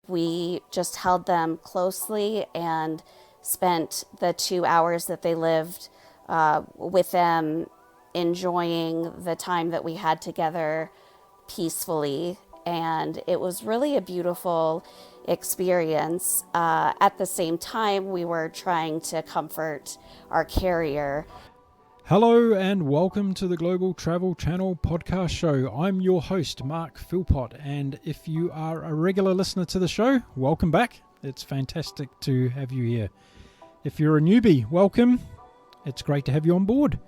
We just held them closely and spent the 2 hours that they lived with them, enjoying the time that we had together peacefully. And it was really a beautiful experience. At the same time, we were trying to comfort our carrier. Hello and welcome to the Global Travel Channel podcast show. I'm your host, Mark Philpott, and if you are a regular listener to the show, welcome back. It's fantastic to have you here. If you're a newbie, welcome. It's great to have you on board.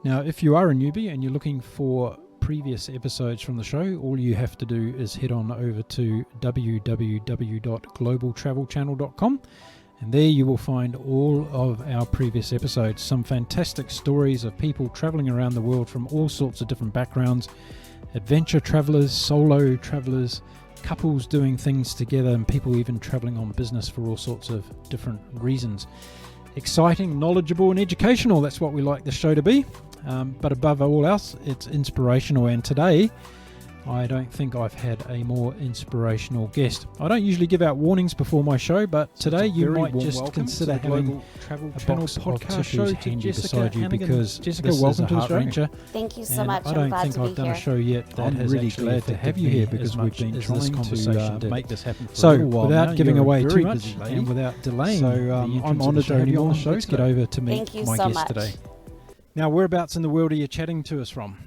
Now, if you are a newbie and you're looking for previous episodes from the show, all you have to do is head on over to www.globaltravelchannel.com. And there you will find all of our previous episodes, some fantastic stories of people traveling around the world from all sorts of different backgrounds, adventure travelers, solo travelers, couples doing things together, and people even traveling on business for all sorts of different reasons. Exciting, knowledgeable and educational, that's what we like the show to be. But above all else, it's inspirational, and today I don't think I've had a more inspirational guest. I don't usually give out warnings before my show, but today you might just consider having a box of tissues handy beside you, because Jessica, welcome to the show. Thank you so much. I don't think I've done a show yet that has really glad to have you here, because we've been trying to make this happen for a little while. Without giving away too much and without delaying, I'm honoured to have you on the show. Let's get over to meet my guest today. Now, whereabouts in the world are you chatting to us from?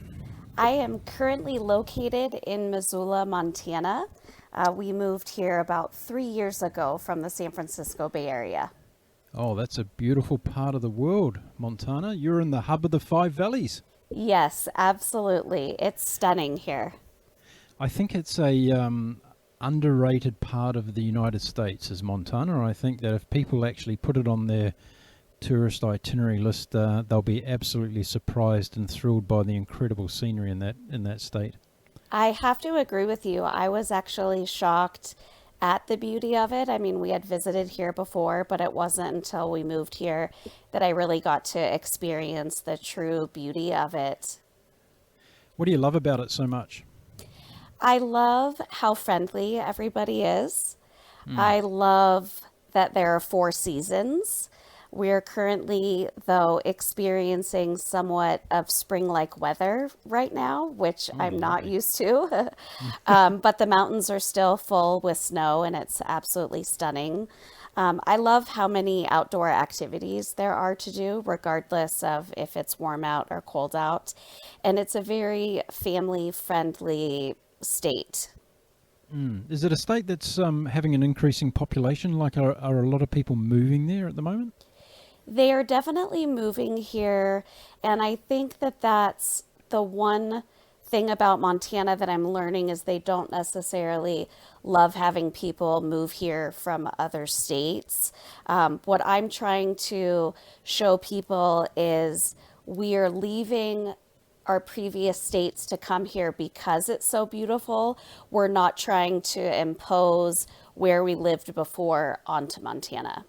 I am currently located in Missoula, Montana. We moved here about 3 years ago from the San Francisco Bay Area. Oh, that's a beautiful part of the world, Montana. You're in the hub of the Five Valleys. Yes, absolutely. It's stunning here. I think it's a underrated part of the United States is Montana. I think that if people actually put it on their tourist itinerary list, they'll be absolutely surprised and thrilled by the incredible scenery in that state. I have to agree with you. I was actually shocked at the beauty of it. I mean, we had visited here before, but it wasn't until we moved here that I really got to experience the true beauty of it. What do you love about it so much? I love how friendly everybody is. I love that there are 4 seasons. We're currently, though, experiencing somewhat of spring-like weather right now, which I'm not used to. But the mountains are still full with snow, and it's absolutely stunning. I love how many outdoor activities there are to do, regardless of if it's warm out or cold out. And it's a very family-friendly state. Is it a state that's having an increasing population? Like, are a lot of people moving there at the moment? They are definitely moving here, and I think that that's the one thing about Montana that I'm learning is they don't necessarily love having people move here from other states. What I'm trying to show people is we are leaving our previous states to come here because it's so beautiful. We're not trying to impose where we lived before onto Montana.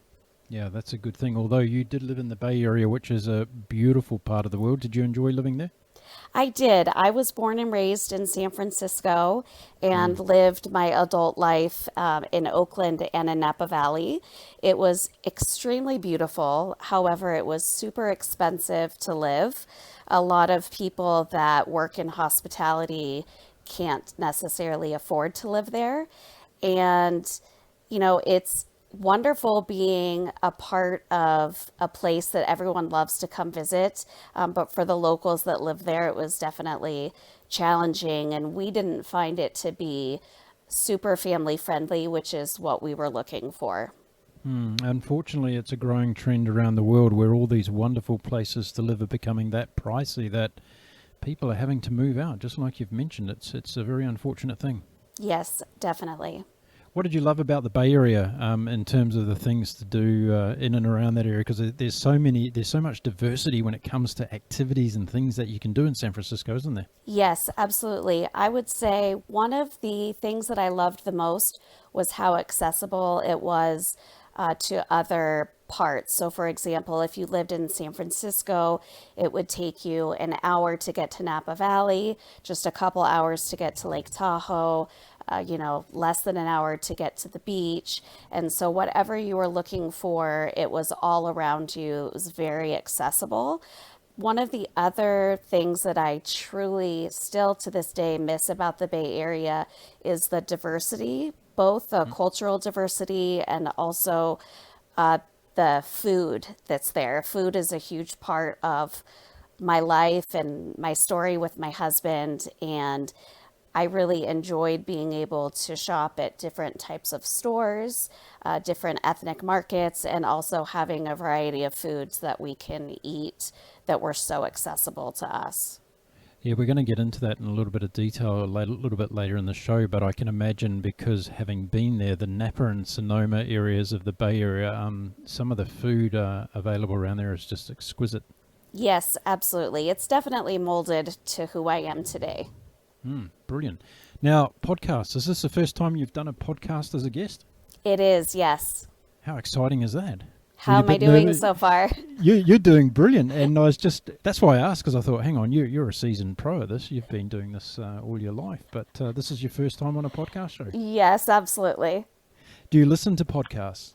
Yeah, that's a good thing. Although you did live in the Bay Area, which is a beautiful part of the world. Did you enjoy living there? I did. I was born and raised in San Francisco and lived my adult life in Oakland and in Napa Valley. It was extremely beautiful. However, it was super expensive to live. A lot of people that work in hospitality can't necessarily afford to live there. And, you know, it's wonderful being a part of a place that everyone loves to come visit. But for the locals that live there, it was definitely challenging. And we didn't find it to be super family friendly, which is what we were looking for. Unfortunately, it's a growing trend around the world where all these wonderful places to live are becoming that pricey that people are having to move out. Just like you've mentioned, it's a very unfortunate thing. Yes, definitely. What did you love about the Bay Area in terms of the things to do in and around that area? Because there's so much diversity when it comes to activities and things that you can do in San Francisco, isn't there? Yes, absolutely. I would say one of the things that I loved the most was how accessible it was to other parts. So for example, if you lived in San Francisco, it would take you an hour to get to Napa Valley, just a couple hours to get to Lake Tahoe. less than an hour to get to the beach. And so whatever you were looking for, it was all around you. It was very accessible. One of the other things that I truly still to this day miss about the Bay Area is the diversity, both the cultural diversity and also uh, the food that's there. Food is a huge part of my life and my story with my husband. And I really enjoyed being able to shop at different types of stores, different ethnic markets, and also having a variety of foods that we can eat that were so accessible to us. Yeah, we're going to get into that in a little bit of detail a little bit later in the show, but I can imagine, because having been there, the Napa and Sonoma areas of the Bay Area, some of the food available around there is just exquisite. Yes, absolutely. It's definitely molded to who I am today. Brilliant. Now, podcasts, is this the first time you've done a podcast as a guest? It is, yes. How exciting is that? Were How you a am I bit doing nervous? so far? You're doing brilliant, and that's why I asked, because I thought, hang on, you're a seasoned pro at this. You've been doing this all your life, but this is your first time on a podcast show. Yes, absolutely. Do you listen to podcasts?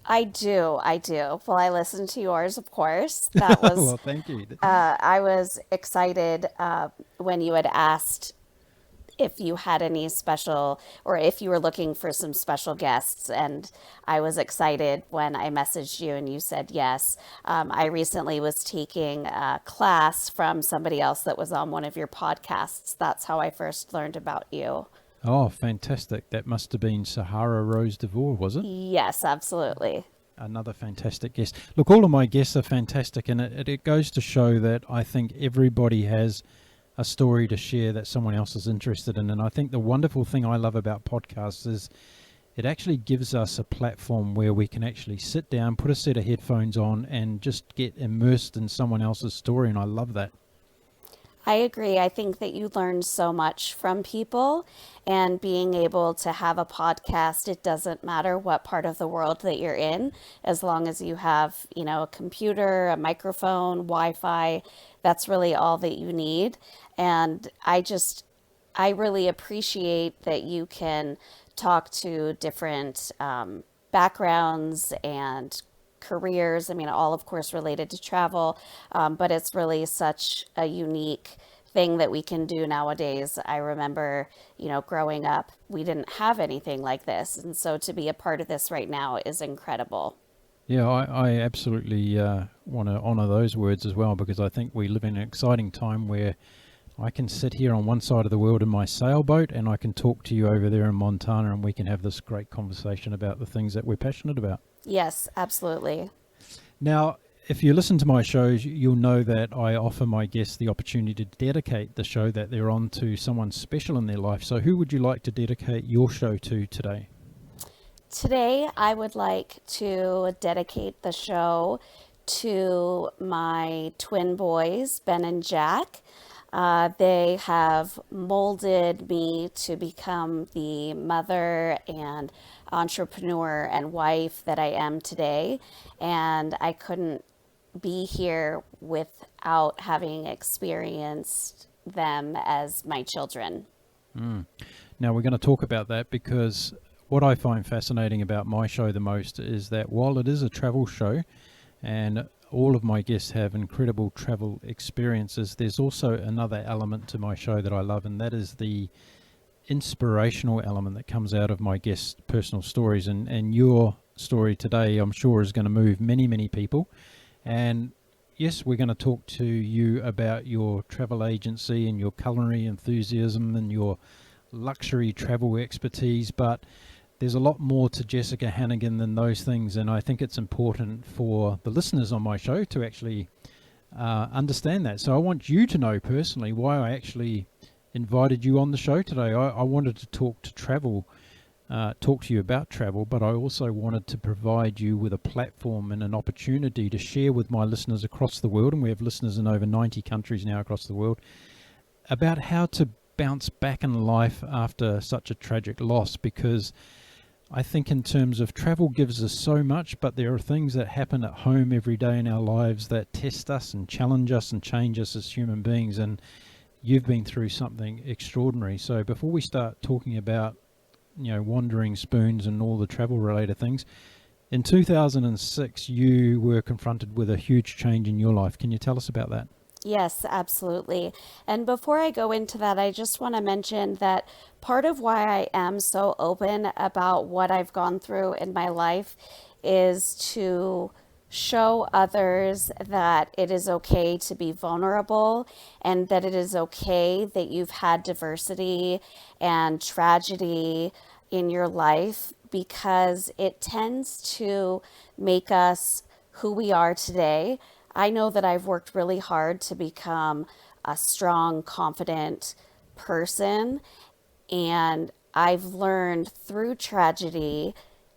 I do. Well, I listened to yours, of course. That was, Well, thank you. I was excited when you had asked if you had any special, or if you were looking for some special guests. And I was excited when I messaged you and you said yes. I recently was taking a class from somebody else that was on one of your podcasts. That's how I first learned about you. Oh, fantastic. That must have been Sahara Rose DeVore, was it? Yes, absolutely. Another fantastic guest. Look, all of my guests are fantastic, and it goes to show that I think everybody has a story to share that someone else is interested in. And I think the wonderful thing I love about podcasts is it actually gives us a platform where we can actually sit down, put a set of headphones on, and just get immersed in someone else's story. And I love that. I agree. I think that you learn so much from people, and being able to have a podcast, it doesn't matter what part of the world that you're in, as long as you have, a computer, a microphone, Wi-Fi, that's really all that you need. And I really appreciate that you can talk to different backgrounds and careers. I mean, all of course related to travel, but it's really such a unique thing that we can do nowadays. I remember, growing up, we didn't have anything like this. And so to be a part of this right now is incredible. Yeah, I absolutely want to honour those words as well, because I think we live in an exciting time where I can sit here on one side of the world in my sailboat and I can talk to you over there in Montana, and we can have this great conversation about the things that we're passionate about. Yes, absolutely. Now, if you listen to my shows, you'll know that I offer my guests the opportunity to dedicate the show that they're on to someone special in their life. So who would you like to dedicate your show to today? Today, I would like to dedicate the show to my twin boys, Ben and Jack. They have molded me to become the mother and entrepreneur and wife that I am today. And I couldn't be here without having experienced them as my children. Now, we're going to talk about that, because what I find fascinating about my show the most is that while it is a travel show and all of my guests have incredible travel experiences, there's also another element to my show that I love, and that is the inspirational element that comes out of my guests' personal stories. And your story today, I'm sure, is going to move many, many people. And yes, we're going to talk to you about your travel agency and your culinary enthusiasm and your luxury travel expertise, but there's a lot more to Jessica Hanaghan than those things, and I think it's important for the listeners on my show to actually understand that. So I want you to know personally why I actually invited you on the show today. I wanted to talk to you about travel, but I also wanted to provide you with a platform and an opportunity to share with my listeners across the world, and we have listeners in over 90 countries now across the world, about how to bounce back in life after such a tragic loss. Because I think in terms of travel gives us so much, but there are things that happen at home every day in our lives that test us and challenge us and change us as human beings. And you've been through something extraordinary. So before we start talking about wandering spoons and all the travel related things. In 2006, you were confronted with a huge change in your life. Can you tell us about that? Yes, absolutely. And before I go into that, I just want to mention that part of why I am so open about what I've gone through in my life is to show others that it is okay to be vulnerable and that it is okay that you've had diversity and tragedy in your life because it tends to make us who we are today. I know that I've worked really hard to become a strong, confident person, and I've learned through tragedy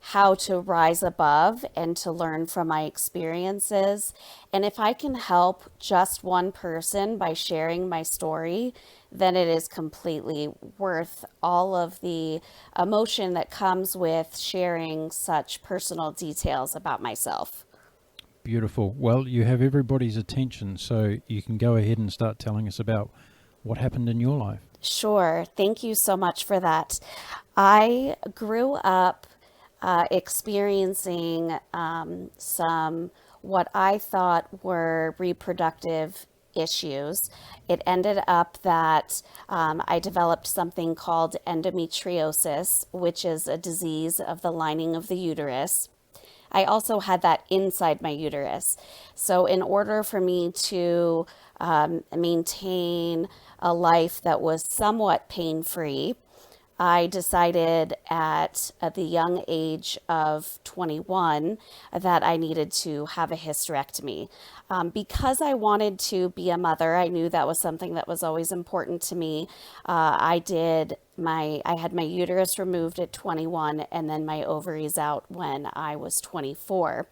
how to rise above and to learn from my experiences. And if I can help just one person by sharing my story, then it is completely worth all of the emotion that comes with sharing such personal details about myself. Beautiful. Well, you have everybody's attention, so you can go ahead and start telling us about what happened in your life. Sure. Thank you so much for that. I grew up experiencing some what I thought were reproductive issues. It ended up that I developed something called endometriosis, which is a disease of the lining of the uterus. I also had that inside my uterus. So, in order for me to maintain a life that was somewhat pain free, I decided at the young age of 21 that I needed to have a hysterectomy. Because I wanted to be a mother, I knew that was something that was always important to me. I had my uterus removed at 21 and then my ovaries out when I was 24.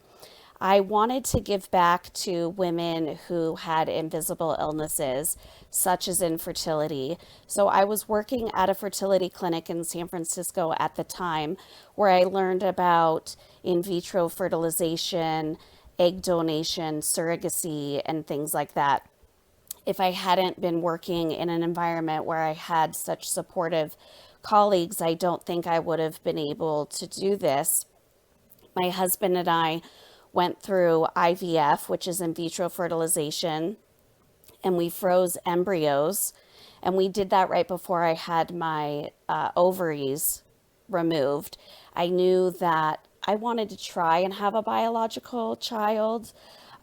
I wanted to give back to women who had invisible illnesses, such as infertility. So I was working at a fertility clinic in San Francisco at the time where I learned about in vitro fertilization, egg donation, surrogacy, and things like that. If I hadn't been working in an environment where I had such supportive colleagues, I don't think I would have been able to do this. My husband and I went through IVF, which is in vitro fertilization, and we froze embryos. And we did that right before I had my ovaries removed. I knew that I wanted to try and have a biological child.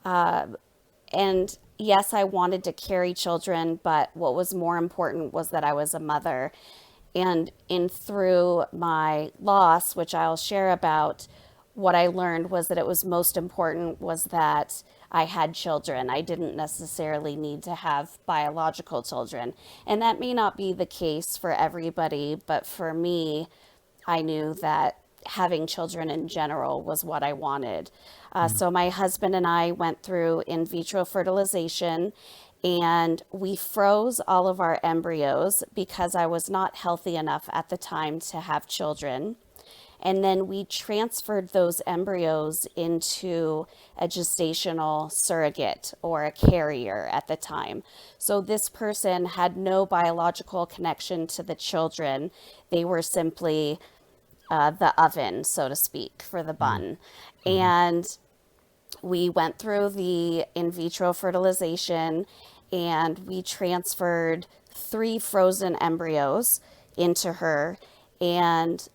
And yes, I wanted to carry children, but what was more important was that I was a mother. And in through my loss, which I'll share about, what I learned was that it was most important was that I had children. I didn't necessarily need to have biological children. And that may not be the case for everybody, but for me, I knew that having children in general was what I wanted. Mm. So my husband and I went through in vitro fertilization and we froze all of our embryos because I was not healthy enough at the time to have children. And then we transferred those embryos into a gestational surrogate or a carrier at the time. So this person had no biological connection to the children. They were simply the oven, so to speak, for the Mm. bun. Mm-hmm. And we went through the in vitro fertilization and we transferred three frozen embryos into her. And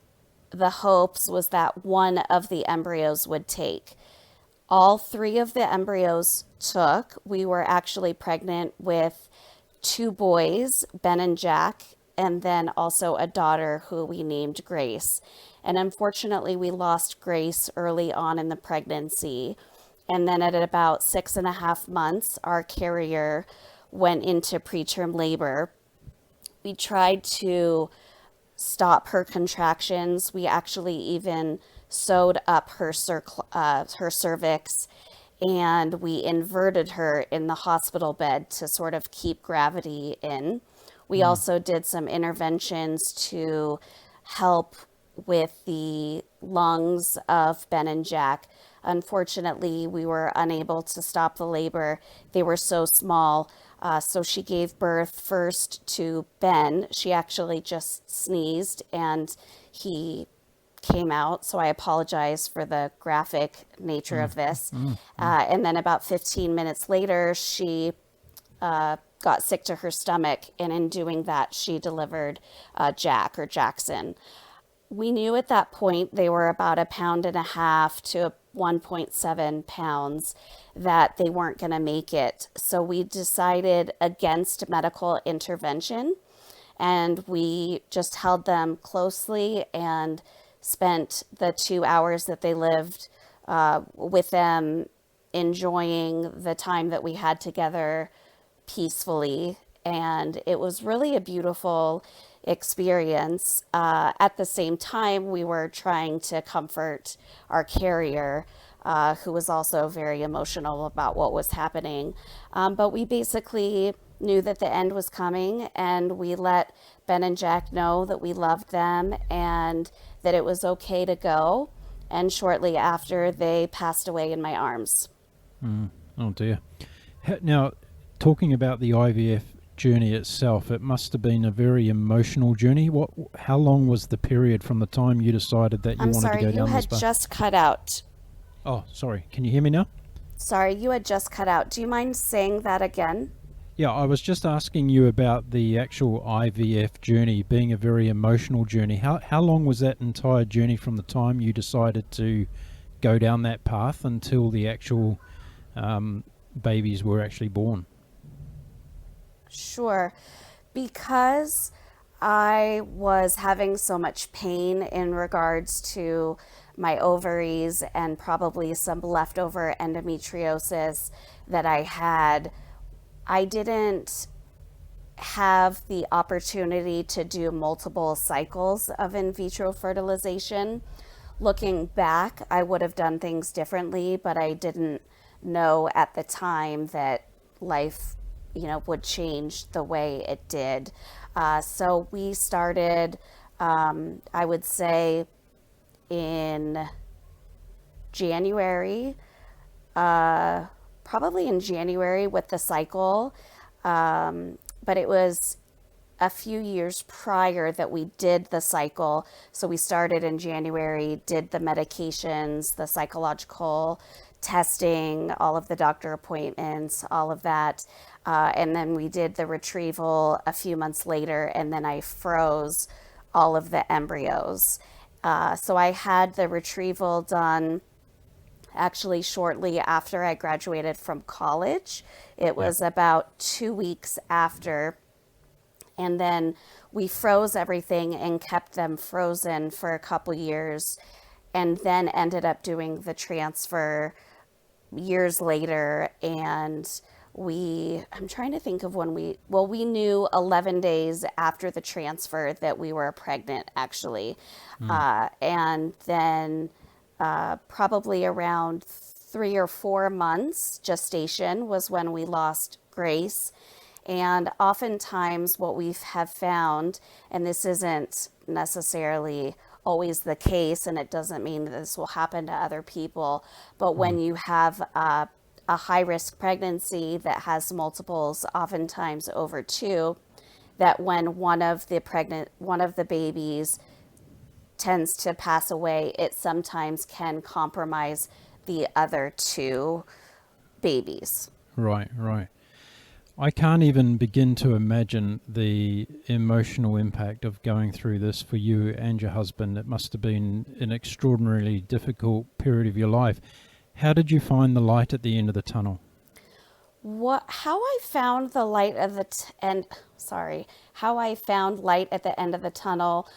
the hopes was that one of the embryos would take. All three of the embryos took. We were actually pregnant with two boys, Ben and Jack, and then also a daughter who we named Grace. And unfortunately, we lost Grace early on in the pregnancy. And then at about 6.5 months, our carrier went into preterm labor. We tried to stop her contractions. We actually even sewed up her cervix and we inverted her in the hospital bed to sort of keep gravity in. We Mm. also did some interventions to help with the lungs of Ben and Jack. Unfortunately, we were unable to stop the labor. They were so small. So she gave birth first to Ben. She actually just sneezed and he came out. So I apologize for the graphic nature of this. And then about 15 minutes later, she got sick to her stomach. And in doing that, she delivered Jack or Jackson. We knew at that point they were about a pound and a half to 1.7 pounds, that they weren't going to make it. So we decided against medical intervention and we just held them closely and spent the 2 hours that they lived with them, enjoying the time that we had together peacefully. And it was really a beautiful experience. At the same time, we were trying to comfort our carrier, who was also very emotional about what was happening. But we basically knew that the end was coming, and we let Ben and Jack know that we loved them and that it was okay to go. And shortly after, they passed away in my arms. Oh dear. Now, talking about the IVF journey itself, it must have been a very emotional journey. How long was the period from the time you decided that you I'm wanted sorry, to go you down this had path? just cut out. Oh, sorry. Can you hear me now? Sorry, you had just cut out. Do you mind saying that again? Yeah, I was just asking you about the actual IVF journey being a very emotional journey. How long was that entire journey from the time you decided to go down that path until the actual babies were actually born? Sure. Because I was having so much pain in regards to my ovaries and probably some leftover endometriosis that I had, I didn't have the opportunity to do multiple cycles of in vitro fertilization. Looking back, I would have done things differently, but I didn't know at the time that life, would change the way it did. So we started, I would say, in January, probably in January with the cycle. But it was a few years prior that we did the cycle. So we started in January, did the medications, the psychological testing, all of the doctor appointments, all of that. And then we did the retrieval a few months later, and then I froze all of the embryos. So I had the retrieval done actually shortly after I graduated from college. It was about 2 weeks after. And then we froze everything and kept them frozen for a couple years, and then ended up doing the transfer years later. And I'm trying to think of when we knew 11 days after the transfer that we were pregnant, actually. And then probably around 3 or 4 months gestation was when we lost Grace. And oftentimes what we have found, and this isn't necessarily always the case, and it doesn't mean that this will happen to other people, but when you have a high risk pregnancy that has multiples, oftentimes over two, that when one of the babies tends to pass away, it sometimes can compromise the other two babies. Right, right. I can't even begin to imagine the emotional impact of going through this for you and your husband. It must have been an extraordinarily difficult period of your life. How did you find the light at the end of the tunnel? How I found the light of the end, sorry, how I found light at the end of the tunnel,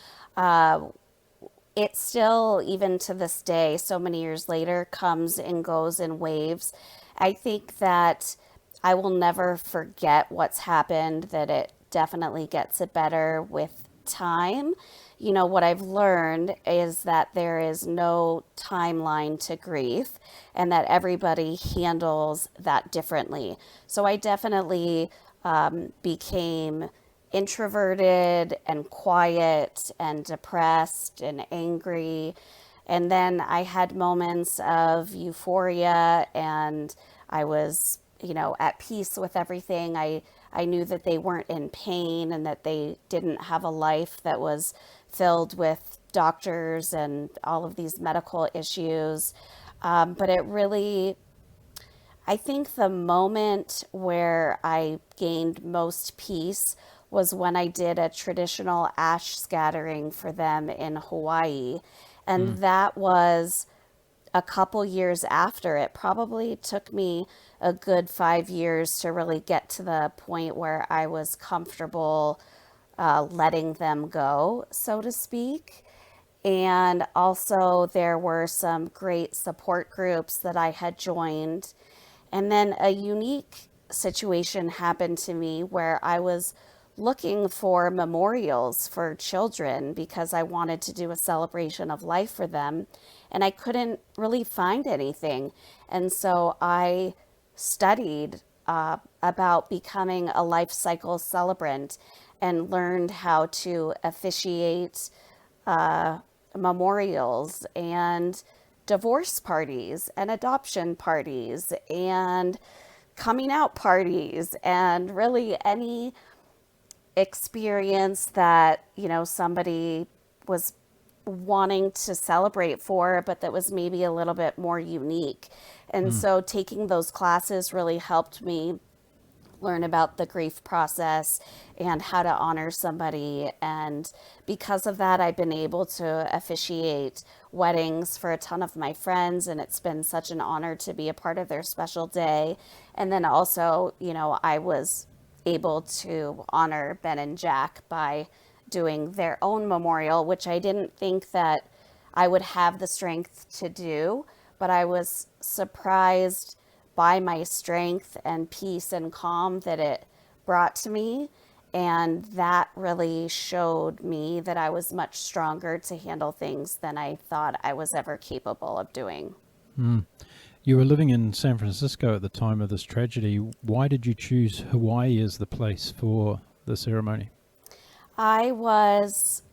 it still, even to this day, so many years later, comes and goes in waves. I think that I will never forget what's happened, that it definitely gets better with time. What I've learned is that there is no timeline to grief and that everybody handles that differently. So I definitely became introverted and quiet and depressed and angry. And then I had moments of euphoria and I was, at peace with everything. I knew that they weren't in pain and that they didn't have a life that was filled with doctors and all of these medical issues. But it really, I think the moment where I gained most peace was when I did a traditional ash scattering for them in Hawaii. And that was a couple years after. It probably took me a good 5 years to really get to the point where I was comfortable letting them go, so to speak. And also, there were some great support groups that I had joined. And then a unique situation happened to me where I was looking for memorials for children because I wanted to do a celebration of life for them. And I couldn't really find anything. And so I studied about becoming a life cycle celebrant and learned how to officiate memorials and divorce parties and adoption parties and coming out parties and really any experience that, somebody was wanting to celebrate for, but that was maybe a little bit more unique. And so taking those classes really helped me learn about the grief process and how to honor somebody. And because of that, I've been able to officiate weddings for a ton of my friends, and it's been such an honor to be a part of their special day. And then also, I was able to honor Ben and Jack by doing their own memorial, which I didn't think that I would have the strength to do, but I was surprised by my strength and peace and calm that it brought to me. And that really showed me that I was much stronger to handle things than I thought I was ever capable of doing. You were living in San Francisco at the time of this tragedy. Why did you choose Hawaii as the place for the ceremony? I was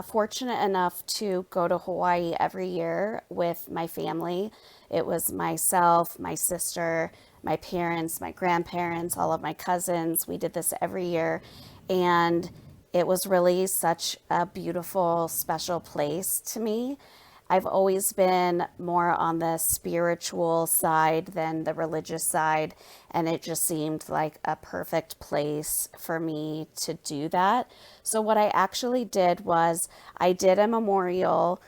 fortunate enough to go to Hawaii every year with my family. It was myself, my sister, my parents, my grandparents, all of my cousins. We did this every year. And it was really such a beautiful, special place to me. I've always been more on the spiritual side than the religious side, and it just seemed like a perfect place for me to do that. So, what I actually did was I did a memorial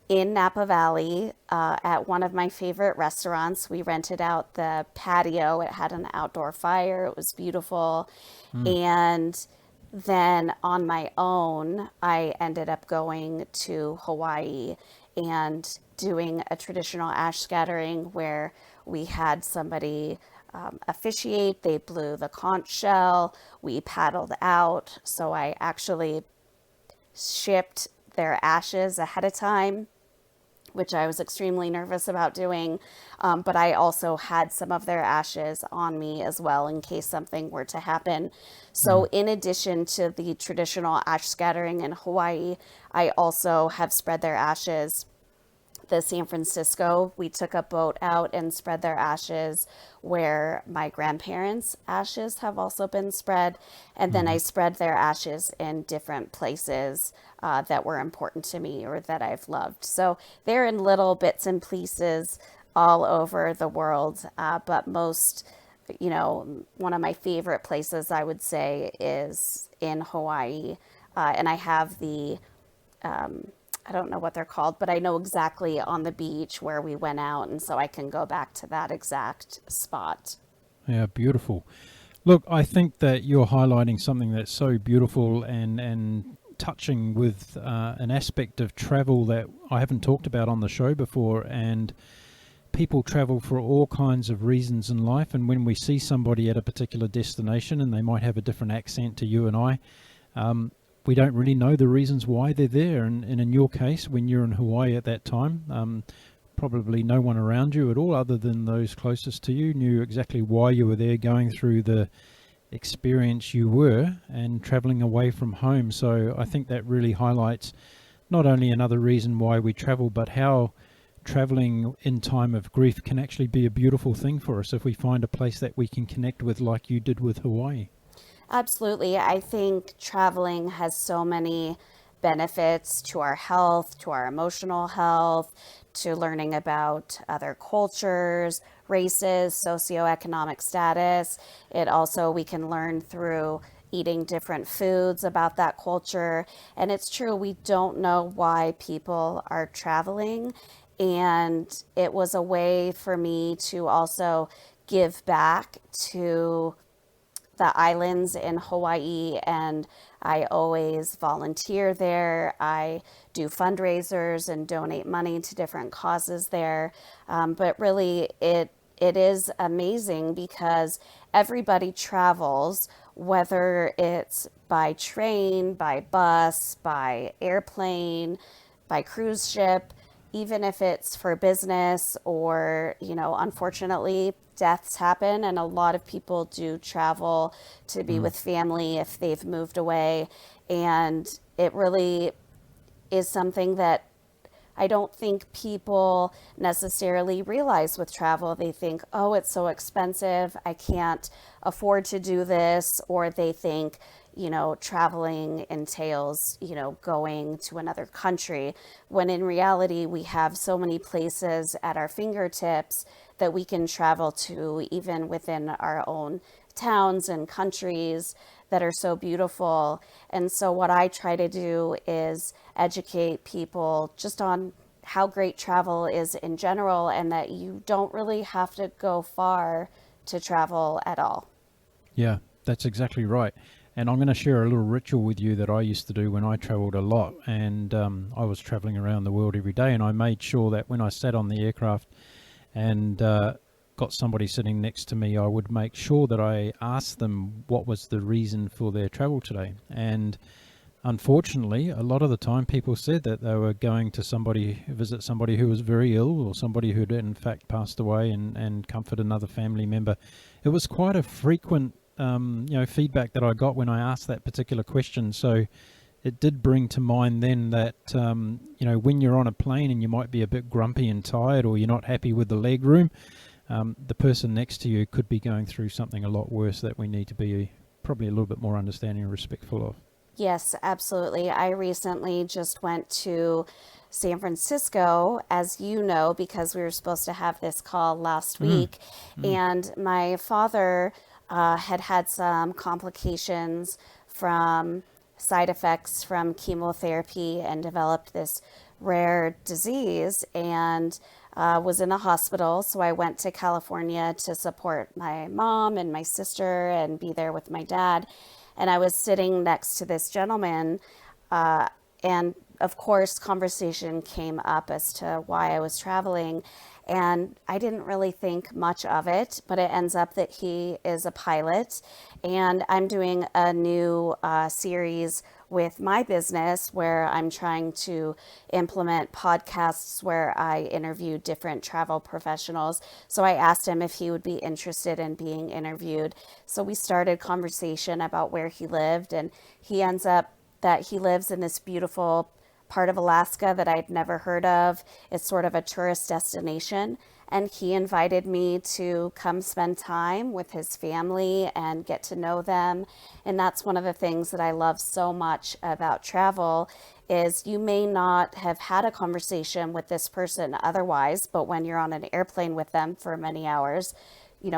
in Napa Valley at one of my favorite restaurants. We rented out the patio, it had an outdoor fire, it was beautiful. And then on my own, I ended up going to Hawaii and doing a traditional ash scattering where we had somebody officiate. They blew the conch shell, we paddled out. So I actually shipped their ashes ahead of time, which I was extremely nervous about doing. But I also had some of their ashes on me as well in case something were to happen. So, in addition to the traditional ash scattering in Hawaii, I also have spread their ashes. The San Francisco, we took a boat out and spread their ashes where my grandparents' ashes have also been spread. And then I spread their ashes in different places that were important to me or that I've loved. So they're in little bits and pieces all over the world. But most, one of my favorite places I would say is in Hawaii. And I have I don't know what they're called, but I know exactly on the beach where we went out, and so I can go back to that exact spot. Yeah, beautiful. Look, I think that you're highlighting something that's so beautiful and touching with an aspect of travel that I haven't talked about on the show before. And people travel for all kinds of reasons in life. And when we see somebody at a particular destination and they might have a different accent to you and I, we don't really know the reasons why they're there. And in your case, when you're in Hawaii at that time, probably no one around you at all other than those closest to you knew exactly why you were there, going through the experience you were and traveling away from home. So I think that really highlights not only another reason why we travel, but how traveling in time of grief can actually be a beautiful thing for us if we find a place that we can connect with like you did with Hawaii. Absolutely. I think traveling has so many benefits to our health, to our emotional health, to learning about other cultures, races, socioeconomic status. It also, we can learn through eating different foods about that culture. And it's true, we don't know why people are traveling. And it was a way for me to also give back to the islands in Hawaii, and I always volunteer there. I do fundraisers and donate money to different causes there. But really, it is amazing because everybody travels, whether it's by train, by bus, by airplane, by cruise ship, even if it's for business or, unfortunately, deaths happen, and a lot of people do travel to be with family if they've moved away. And it really is something that I don't think people necessarily realize with travel. They think, oh, it's so expensive, I can't afford to do this. Or they think, traveling entails, going to another country. When in reality, we have so many places at our fingertips that we can travel to, even within our own towns and countries that are so beautiful. And so, what I try to do is educate people just on how great travel is in general, and that you don't really have to go far to travel at all. Yeah, that's exactly right. And I'm going to share a little ritual with you that I used to do when I travelled a lot. And I was travelling around the world every day, and I made sure that when I sat on the aircraft and got somebody sitting next to me, I would make sure that I asked them what was the reason for their travel today. And unfortunately, a lot of the time people said that they were going to visit somebody who was very ill, or somebody who had in fact passed away, and comfort another family member. It was quite a frequent feedback that I got when I asked that particular question. So it did bring to mind then that, when you're on a plane and you might be a bit grumpy and tired, or you're not happy with the leg room, the person next to you could be going through something a lot worse that we need to be probably a little bit more understanding and respectful of. Yes, absolutely. I recently just went to San Francisco, as you know, because we were supposed to have this call last Mm, week. mm, And my father had had some complications from side effects from chemotherapy and developed this rare disease, and was in a hospital. So I went to California to support my mom and my sister and be there with my dad. And I was sitting next to this gentleman, and of course, conversation came up as to why I was traveling. And I didn't really think much of it, but it ends up that he is a pilot. And I'm doing a new series with my business where I'm trying to implement podcasts where I interview different travel professionals. So I asked him if he would be interested in being interviewed. So we started conversation about where he lived, and he ends up that he lives in this beautiful part of Alaska that I'd never heard of. It's sort of a tourist destination. And he invited me to come spend time with his family and get to know them. And that's one of the things that I love so much about travel is you may not have had a conversation with this person otherwise, but when you're on an airplane with them for many hours,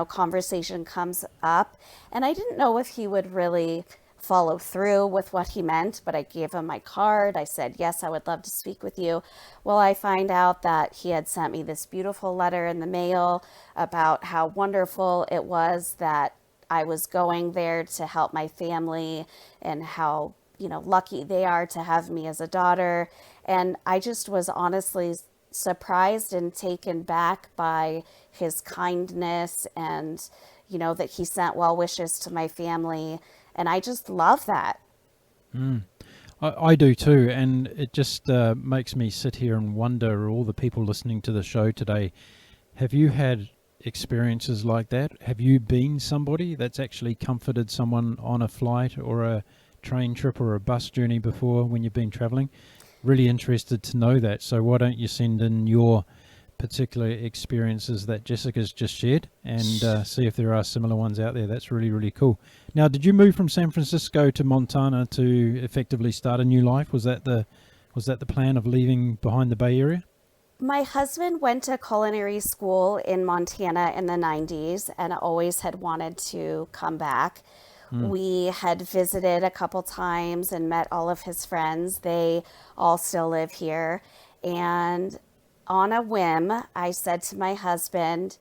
conversation comes up. And I didn't know if he would really follow through with what he meant, but I gave him my card. I said, yes, I would love to speak with you. Well, I find out that he had sent me this beautiful letter in the mail about how wonderful it was that I was going there to help my family, and how, lucky they are to have me as a daughter. And I just was honestly surprised and taken back by his kindness, and, that he sent well wishes to my family. And I just love that. mm. I do too, and it just makes me sit here and wonder, all the people listening to the show today, have you had experiences like that? Have you been somebody that's actually comforted someone on a flight or a train trip or a bus journey before when you've been traveling? Really interested to know that. So why don't you send in your particular experiences that Jessica's just shared and see if there are similar ones out there. That's really, really cool. Now, did you move from San Francisco to Montana to effectively start a new life? Was that the plan of leaving behind the Bay Area? My husband went to culinary school in Montana in the 90s and always had wanted to come back. We had visited a couple times and met all of his friends. They all still live here. And on a whim, I said to my husband,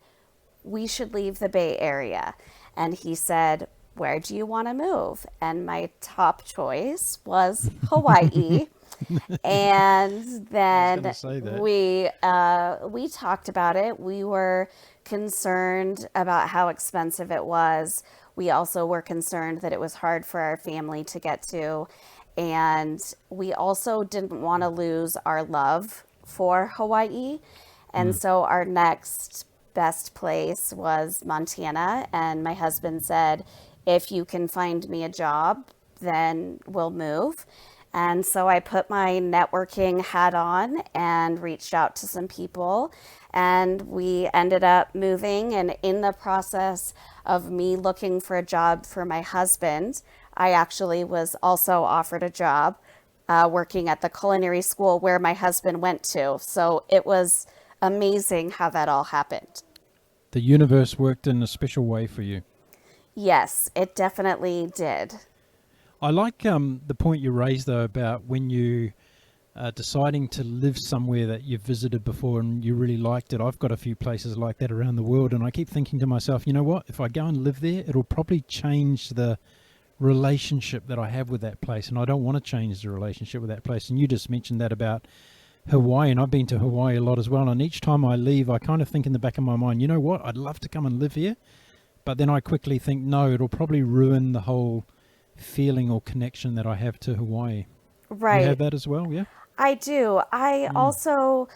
we should leave the Bay Area. And he said, where do you want to move? And my top choice was Hawaii. And then we talked about it. We were concerned about how expensive it was. We also were concerned that it was hard for our family to get to. And we also didn't want to lose our love for Hawaii. And so our next best place was Montana. And my husband said, if you can find me a job, then we'll move. And so I put my networking hat on and reached out to some people, and we ended up moving. And in the process of me looking for a job for my husband, I actually was also offered a job working at the culinary school where my husband went to. So it was amazing how that all happened. The universe worked in a special way for you. Yes, it definitely did. I like the point you raised, though, about when you are deciding to live somewhere that you've visited before and you really liked it. I've got a few places like that around the world, and I keep thinking to myself, you know what, if I go and live there, it'll probably change the relationship that I have with that place, and I don't want to change the relationship with that place. And you just mentioned that about Hawaii, and I've been to Hawaii a lot as well, and each time I leave, I kind of think in the back of my mind, you know what, I'd love to come and live here, but then I quickly think, no, it'll probably ruin the whole feeling or connection that I have to Hawaii. Right. You have that as well, yeah? I do. I also,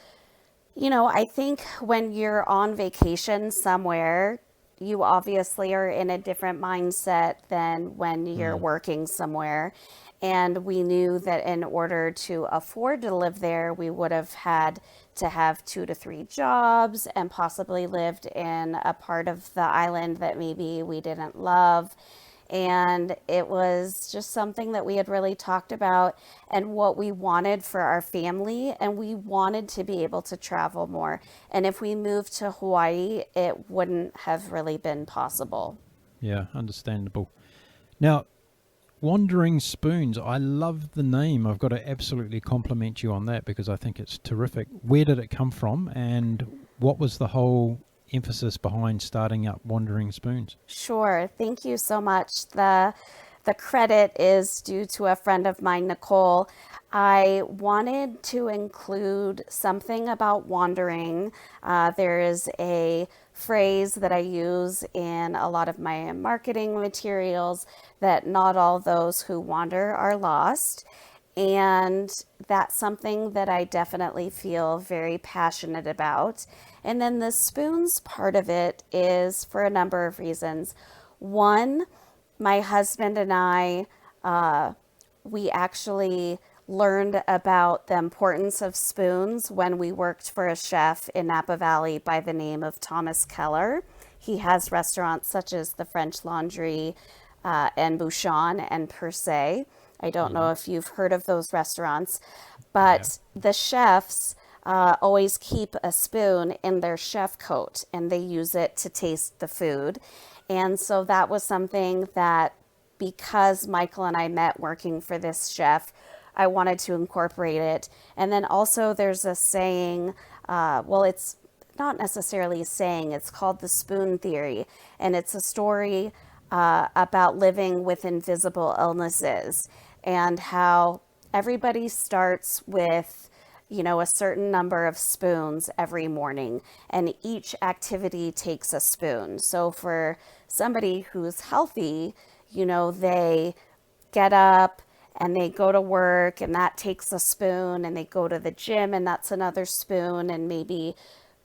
I think when you're on vacation somewhere, you obviously are in a different mindset than when you're working somewhere. And we knew that in order to afford to live there, we would have had to have 2 to 3 jobs and possibly lived in a part of the island that maybe we didn't love. And it was just something that we had really talked about and what we wanted for our family. And we wanted to be able to travel more. And if we moved to Hawaii, it wouldn't have really been possible. Yeah, understandable. Now, Wandering Spoons, I love the name. I've got to absolutely compliment you on that because I think it's terrific. Where did it come from, and what was the whole emphasis behind starting up Wandering Spoons? Sure. Thank you so much. The credit is due to a friend of mine, Nicole. I wanted to include something about wandering. There is a phrase that I use in a lot of my marketing materials that not all those who wander are lost. And that's something that I definitely feel very passionate about. And then the spoons part of it is for a number of reasons. One, my husband and I, we actually learned about the importance of spoons when we worked for a chef in Napa Valley by the name of Thomas Keller. He has restaurants such as the French Laundry and Bouchon and Per Se. I don't know if you've heard of those restaurants, but the chefs always keep a spoon in their chef coat and they use it to taste the food. And so that was something that, because Michael and I met working for this chef, I wanted to incorporate it. And then also there's a saying, it's not necessarily a saying, it's called the spoon theory. And it's a story about living with invisible illnesses and how everybody starts with a certain number of spoons every morning, and each activity takes a spoon. So for somebody who's healthy, they get up and they go to work, and that takes a spoon, and they go to the gym, and that's another spoon, and maybe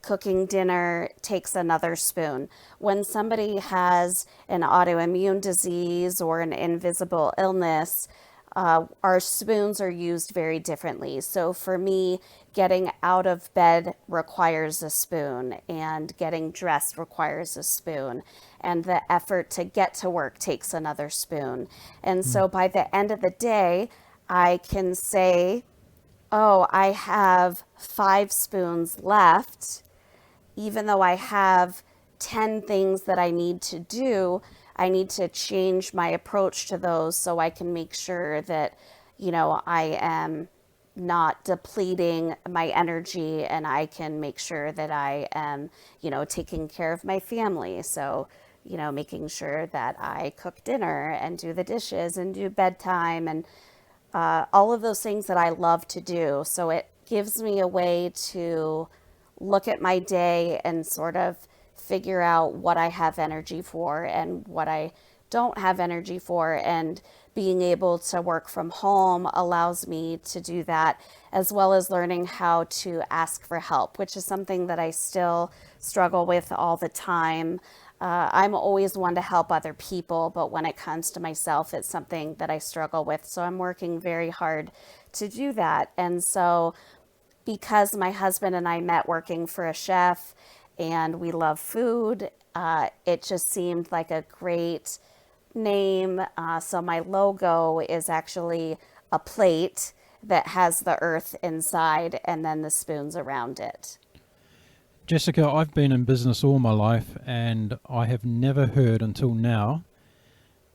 cooking dinner takes another spoon. When somebody has an autoimmune disease or an invisible illness, our spoons are used very differently. So for me, getting out of bed requires a spoon, and getting dressed requires a spoon, and the effort to get to work takes another spoon. And so by the end of the day, I can say, oh, I have 5 spoons left, even though I have 10 things that I need to do. I need to change my approach to those so I can make sure that, I am not depleting my energy, and I can make sure that I am, taking care of my family. So, making sure that I cook dinner and do the dishes and do bedtime and all of those things that I love to do. So it gives me a way to look at my day and sort of figure out what I have energy for and what I don't have energy for. And being able to work from home allows me to do that, as well as learning how to ask for help, which is something that I still struggle with all the time. I'm always one to help other people, but when it comes to myself, it's something that I struggle with. So I'm working very hard to do that. And so, because my husband and I met working for a chef and we love food, it just seemed like a great name. So my logo is actually a plate that has the earth inside and then the spoons around it. Jessica, I've been in business all my life, and I have never heard until now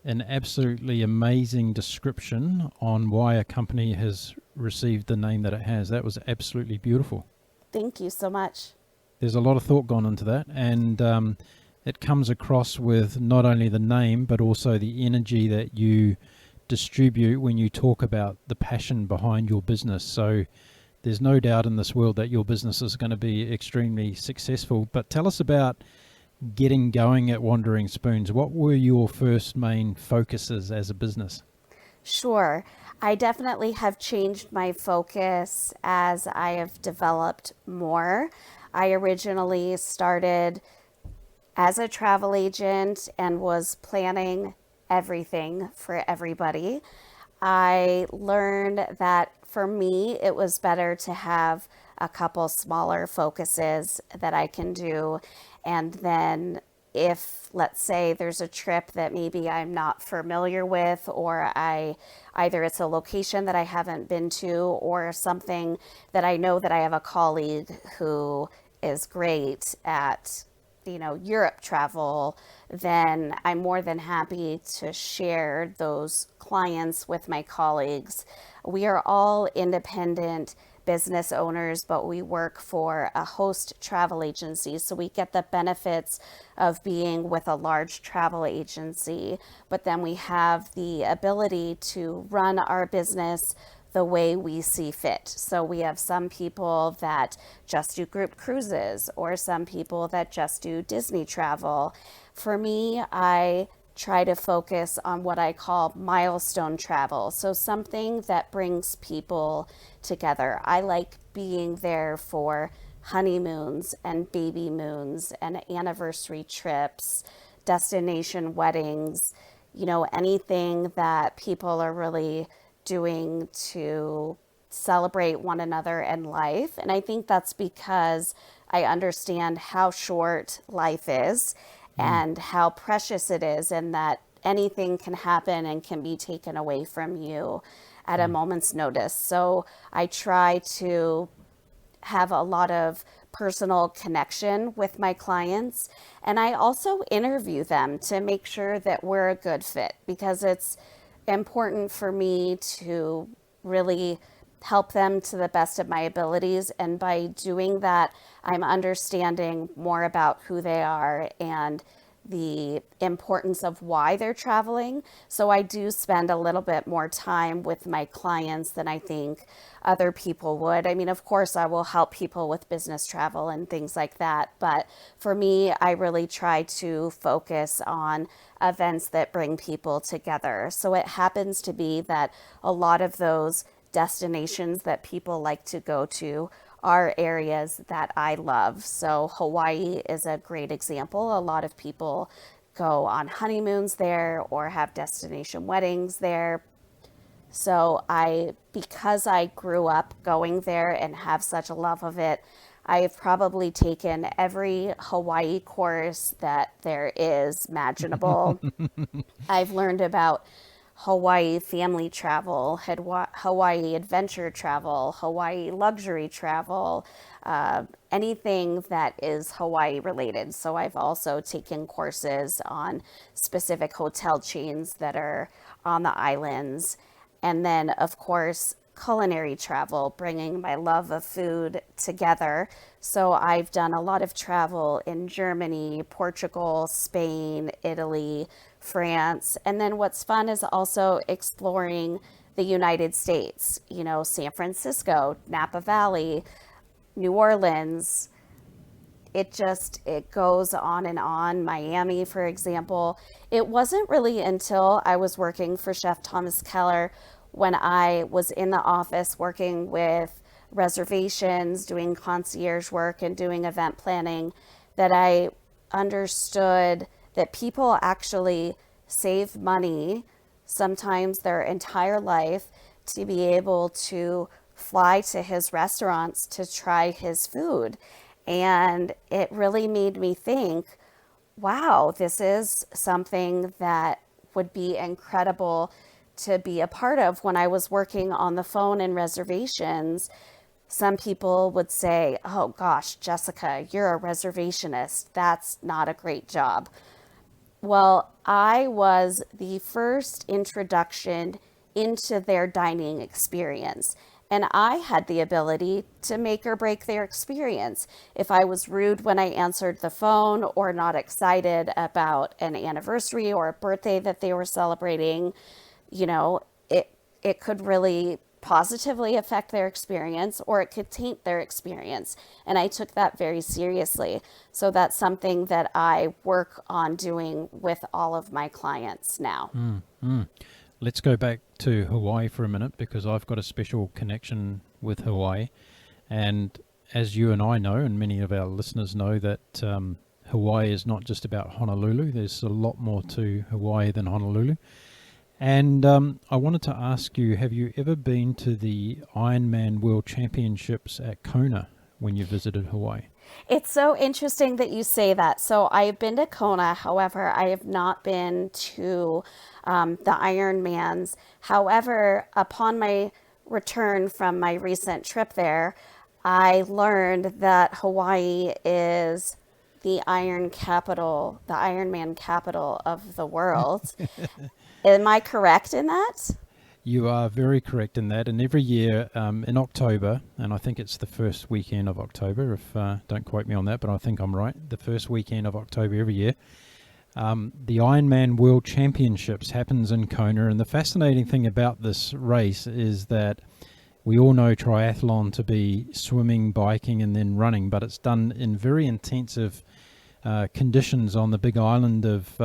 an absolutely amazing description on why a company has received the name that it has. That was absolutely beautiful. Thank you so much. There's a lot of thought gone into that, and it comes across with not only the name, but also the energy that you distribute when you talk about the passion behind your business. So there's no doubt in this world that your business is going to be extremely successful. But tell us about getting going at Wandering Spoons. What were your first main focuses as a business? Sure. I definitely have changed my focus as I have developed more. I originally started as a travel agent and was planning everything for everybody. I learned that for me, it was better to have a couple smaller focuses that I can do. And then, if let's say there's a trip that maybe I'm not familiar with, or either it's a location that I haven't been to, or something that I know that I have a colleague who is great at, Europe travel, then I'm more than happy to share those clients with my colleagues. We are all independent business owners, but we work for a host travel agency. So we get the benefits of being with a large travel agency, but then we have the ability to run our business the way we see fit. So we have some people that just do group cruises, or some people that just do Disney travel. For me, I try to focus on what I call milestone travel. So something that brings people together. I like being there for honeymoons and baby moons and anniversary trips, destination weddings, anything that people are really doing to celebrate one another in life. And I think that's because I understand how short life is and how precious it is, and that anything can happen and can be taken away from you at a moment's notice. So I try to have a lot of personal connection with my clients. And I also interview them to make sure that we're a good fit, because it's important for me to really help them to the best of my abilities. And by doing that, I'm understanding more about who they are and the importance of why they're traveling. So I do spend a little bit more time with my clients than I think other people would. I mean, of course, I will help people with business travel and things like that. But for me, I really try to focus on events that bring people together. So it happens to be that a lot of those destinations that people like to go to are areas that I love. So Hawaii is a great example. A lot of people go on honeymoons there or have destination weddings there. So because I grew up going there and have such a love of it, I've probably taken every Hawaii course that there is imaginable. I've learned about Hawaii family travel, Hawaii adventure travel, Hawaii luxury travel, anything that is Hawaii related. So I've also taken courses on specific hotel chains that are on the islands. And then, of course, culinary travel, bringing my love of food together. So I've done a lot of travel in Germany, Portugal, Spain, Italy, France. And then what's fun is also exploring the United States, San Francisco, Napa Valley, New Orleans. It goes on and on. Miami, for example. It wasn't really until I was working for Chef Thomas Keller, when I was in the office working with reservations, doing concierge work and doing event planning, that I understood that people actually save money, sometimes their entire life, to be able to fly to his restaurants to try his food. And it really made me think, wow, this is something that would be incredible to be a part of. When I was working on the phone in reservations, some people would say, oh gosh, Jessica, you're a reservationist. That's not a great job. Well, I was the first introduction into their dining experience. And I had the ability to make or break their experience. If I was rude when I answered the phone, or not excited about an anniversary or a birthday that they were celebrating, you know, it could really positively affect their experience, or it could taint their experience. And I took that very seriously. So that's something that I work on doing with all of my clients now. Let's go back to Hawaii for a minute, because I've got a special connection with Hawaii. And as you and I know, and many of our listeners know, that Hawaii is not just about Honolulu. There's a lot more to Hawaii than Honolulu. And I wanted to ask you, have you ever been to the Ironman World Championships at Kona when you visited Hawaii? It's so interesting that you say that. So I've been to Kona. However, I have not been to the Ironmans. However, upon my return from my recent trip there, I learned that Hawaii is the Ironman capital of the world. Am I correct in that? You are very correct in that. And every year in October, and I think it's the first weekend of October, if don't quote me on that, but I think I'm right, the first weekend of October every year, the Ironman World Championships happens in Kona. And the fascinating thing about this race is that we all know triathlon to be swimming, biking, and then running, but it's done in very intensive conditions on the big island of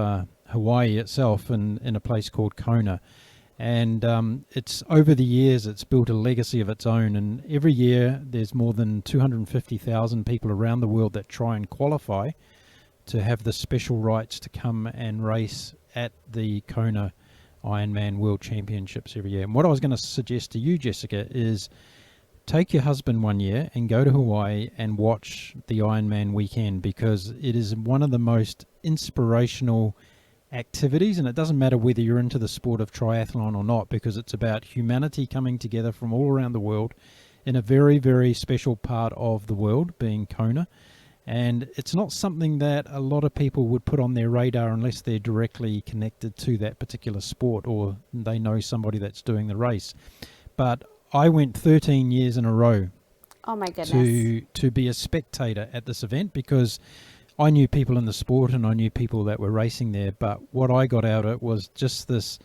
Hawaii itself, in a place called Kona. And it's over the years, it's built a legacy of its own. And every year there's more than 250,000 people around the world that try and qualify to have the special rights to come and race at the Kona Ironman World Championships every year. And what I was going to suggest to you, Jessica, is take your husband one year and go to Hawaii and watch the Ironman weekend, because it is one of the most inspirational activities. And it doesn't matter whether you're into the sport of triathlon or not, because it's about humanity coming together from all around the world in a very, very special part of the world, being Kona. And it's not something that a lot of people would put on their radar unless they're directly connected to that particular sport, or they know somebody that's doing the race. But I went 13 years in a row. Oh my goodness. To be a spectator at this event, because I knew people in the sport and I knew people that were racing there, but what I got out of it was just this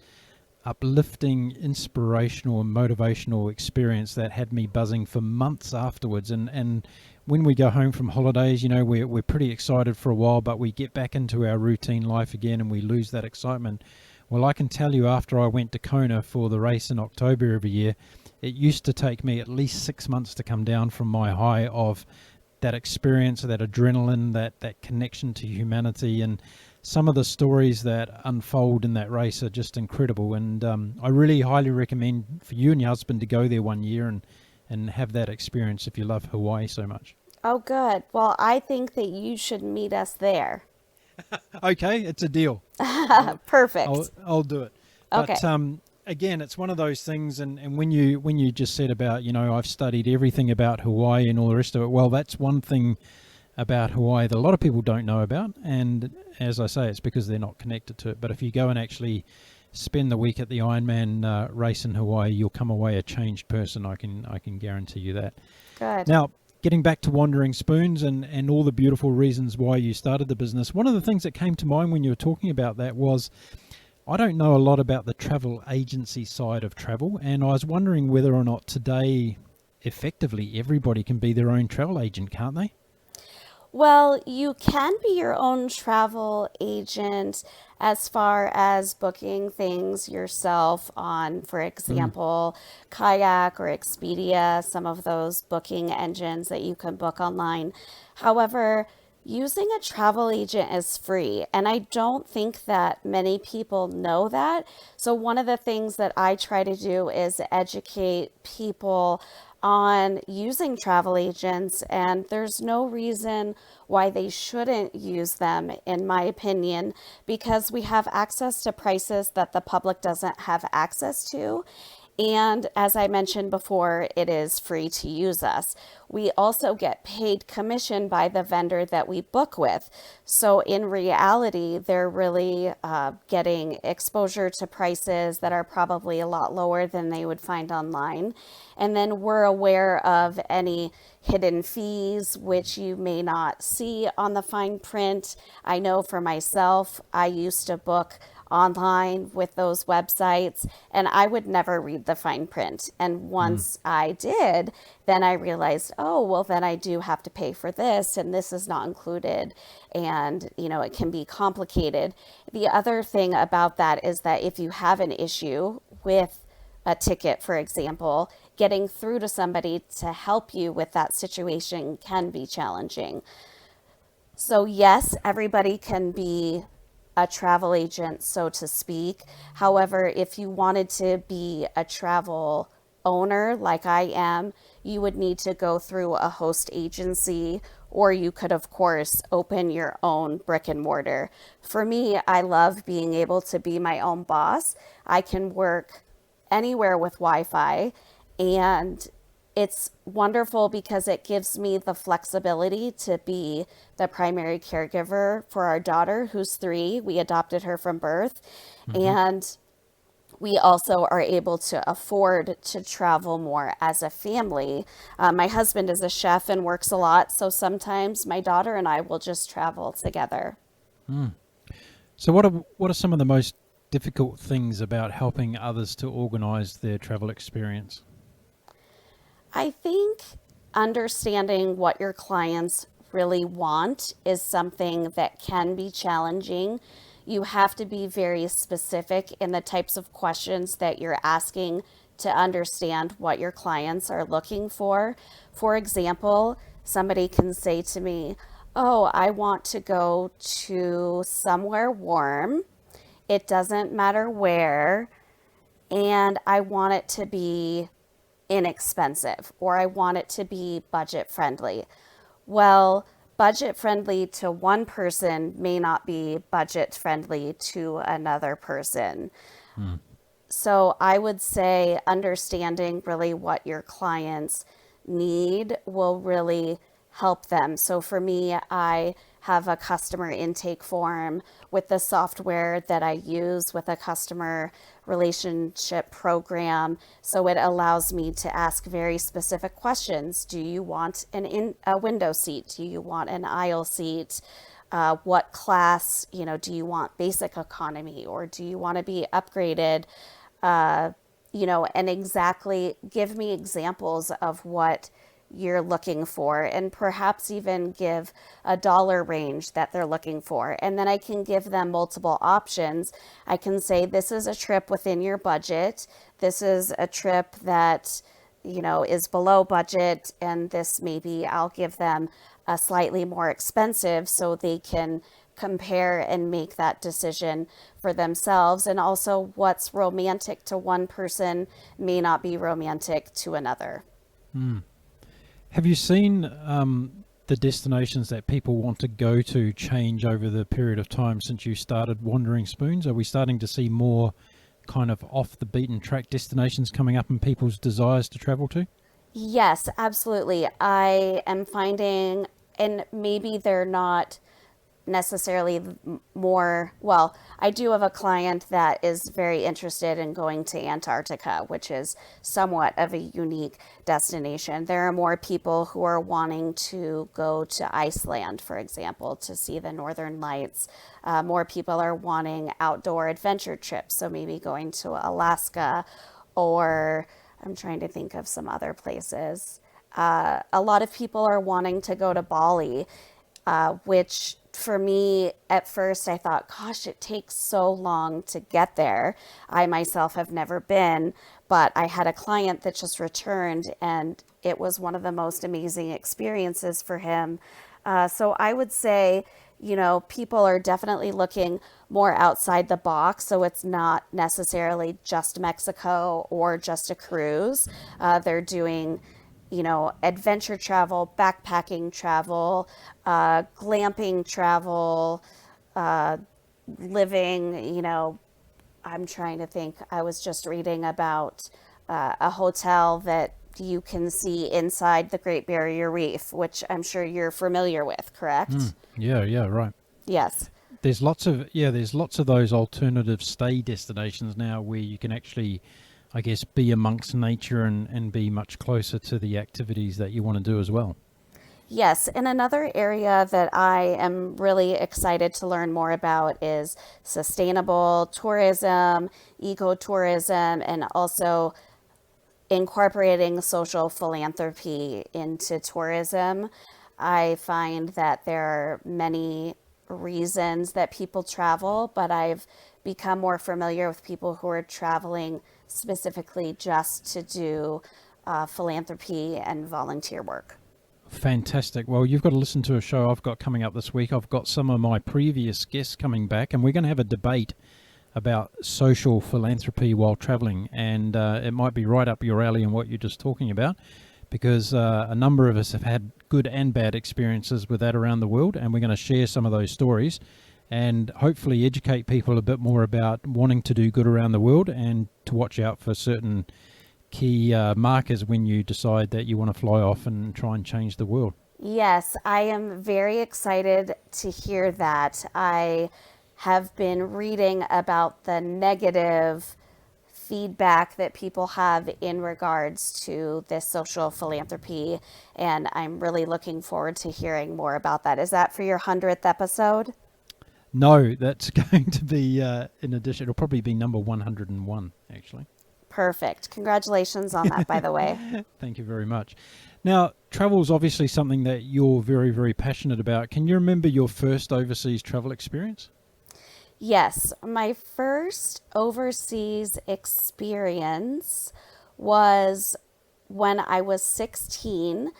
uplifting, inspirational and motivational experience that had me buzzing for months afterwards. And when we go home from holidays, you know, we're pretty excited for a while, but we get back into our routine life again and we lose that excitement. Well, I can tell you, after I went to Kona for the race in October every year, it used to take me at least 6 months to come down from my high of that experience, that adrenaline, that connection to humanity, and some of the stories that unfold in that race are just incredible. And I really highly recommend for you and your husband to go there one year and have that experience if you love Hawaii so much. Oh, good. Well, I think that you should meet us there. Okay, it's a deal. I'll, Perfect. I'll do it. Okay. But again, it's one of those things. And when you just said about, I've studied everything about Hawaii and all the rest of it. Well, that's one thing about Hawaii that a lot of people don't know about. And as I say, it's because they're not connected to it. But if you go and actually spend the week at the Ironman race in Hawaii, you'll come away a changed person. I can guarantee you that. Good. Now, getting back to Wandering Spoons and all the beautiful reasons why you started the business, one of the things that came to mind when you were talking about that was, I don't know a lot about the travel agency side of travel, and I was wondering whether or not today, effectively, everybody can be their own travel agent, can't they? Well, you can be your own travel agent as far as booking things yourself on, for Mm, example, Kayak or Expedia, some of those booking engines that you can book online. However, using a travel agent is free, and I don't think that many people know that. So, one of the things that I try to do is educate people on using travel agents, and there's no reason why they shouldn't use them, in my opinion, because we have access to prices that the public doesn't have access to. And as I mentioned before, it is free to use us. We also get paid commission by the vendor that we book with. So in reality, they're really getting exposure to prices that are probably a lot lower than they would find online. And then we're aware of any hidden fees, which you may not see on the fine print. I know for myself, I used to book online with those websites and I would never read the fine print. And mm, once I did, then I realized, oh, well, then I do have to pay for this and this is not included. And, it can be complicated. The other thing about that is that if you have an issue with a ticket, for example, getting through to somebody to help you with that situation can be challenging. So, yes, everybody can be a travel agent, so to speak. However, if you wanted to be a travel owner like I am, you would need to go through a host agency, or you could, of course, open your own brick and mortar. For me, I love being able to be my own boss. I can work anywhere with Wi Fi, and it's wonderful because it gives me the flexibility to be the primary caregiver for our daughter, who's 3. We adopted her from birth. hmm And we also are able to afford to travel more as a family. My husband is a chef and works a lot, so sometimes my daughter and I will just travel together. mm. So what are some of the most difficult things about helping others to organise their travel experience? I think understanding what your clients really want is something that can be challenging. You have to be very specific in the types of questions that you're asking to understand what your clients are looking for. For example, somebody can say to me, oh, I want to go to somewhere warm. It doesn't matter where, and I want it to be inexpensive or I want it to be budget friendly. Well, budget friendly to one person may not be budget friendly to another person. Mm, So I would say understanding really what your clients need will really help them. So for me, I have a customer intake form with the software that I use with a customer relationship program. So it allows me to ask very specific questions. Do you want a window seat? Do you want an aisle seat? What class, do you want basic economy or do you want to be upgraded? And exactly give me examples of what you're looking for and perhaps even give a dollar range that they're looking for. And then I can give them multiple options. I can say, this is a trip within your budget. This is a trip that is below budget, and this maybe I'll give them a slightly more expensive so they can compare and make that decision for themselves. And also, what's romantic to one person may not be romantic to another. Have you seen the destinations that people want to go to change over the period of time since you started Wandering Spoons? Are we starting to see more kind of off the beaten track destinations coming up in people's desires to travel to? Yes, absolutely. I am finding, and maybe they're not necessarily more, well, I do have a client that is very interested in going to Antarctica, which is somewhat of a unique destination. There are more people who are wanting to go to Iceland, for example, to see the northern lights. More people are wanting outdoor adventure trips, so maybe going to Alaska, or I'm trying to think of some other places. A lot of people are wanting to go to Bali, which for me, at first, I thought, gosh, it takes so long to get there. I myself have never been, but I had a client that just returned, and it was one of the most amazing experiences for him. So I would say, people are definitely looking more outside the box. So it's not necessarily just Mexico or just a cruise. They're doing adventure travel, backpacking travel, glamping travel, living, I'm trying to think. I was just reading about a hotel that you can see inside the Great Barrier Reef, which I'm sure you're familiar with, correct? Yeah, right. Yes. There's lots of those alternative stay destinations now where you can actually, I guess, be amongst nature and be much closer to the activities that you want to do as well. Yes, and another area that I am really excited to learn more about is sustainable tourism, ecotourism, and also incorporating social philanthropy into tourism. I find that there are many reasons that people travel, but I've become more familiar with people who are traveling specifically just to do philanthropy and volunteer work. Fantastic. Well, you've got to listen to a show I've got coming up this week. I've got some of my previous guests coming back, and we're going to have a debate about social philanthropy while traveling. And it might be right up your alley and what you're just talking about, because a number of us have had good and bad experiences with that around the world, and we're going to share some of those stories and hopefully educate people a bit more about wanting to do good around the world and to watch out for certain key markers when you decide that you want to fly off and try and change the world. Yes, I am very excited to hear that. I have been reading about the negative feedback that people have in regards to this social philanthropy, and I'm really looking forward to hearing more about that. Is that for your 100th episode? No, that's going to be in addition. It'll probably be number 101, actually. Perfect. Congratulations on that, by the way. Thank you very much. Now, travel is obviously something that you're very, very passionate about. Can you remember your first overseas travel experience? Yes, my first overseas experience was when I was 16.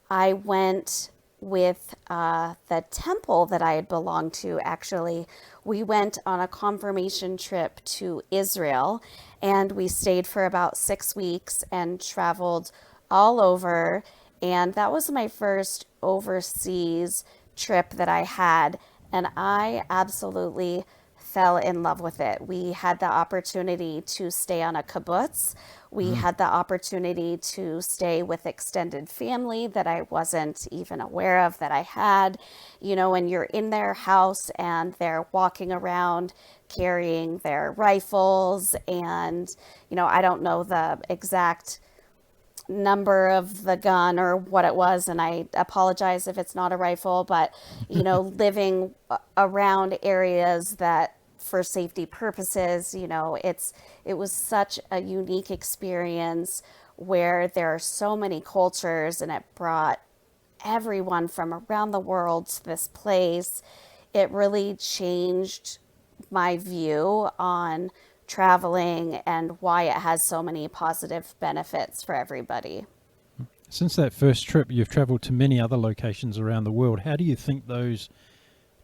I went with the temple that I had belonged to, actually. We went on a confirmation trip to Israel, and we stayed for about 6 weeks and traveled all over. And that was my first overseas trip that I had, and I absolutely fell in love with it. We had the opportunity to stay on a kibbutz. We had the opportunity to stay with extended family that I wasn't even aware of that I had. When you're in their house and they're walking around carrying their rifles, and, I don't know the exact number of the gun or what it was, and I apologize if it's not a rifle, but living around areas that for safety purposes, it was such a unique experience where there are so many cultures, and it brought everyone from around the world to this place. It really changed my view on traveling and why it has so many positive benefits for everybody. Since that first trip, you've traveled to many other locations around the world. How do you think those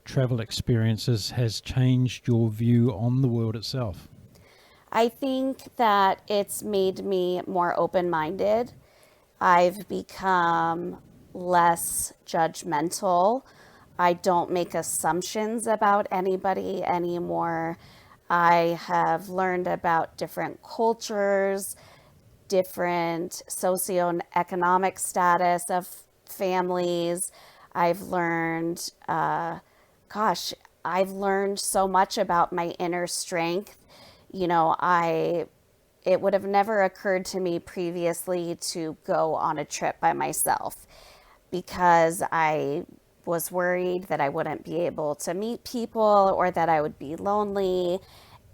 travel experiences has changed your view on the world itself? I think that it's made me more open-minded. I've become less judgmental. I don't make assumptions about anybody anymore. I have learned about different cultures, different socioeconomic status of families. I've learned, gosh, I've learned so much about my inner strength. You know, it would have never occurred to me previously to go on a trip by myself because I was worried that I wouldn't be able to meet people or that I would be lonely.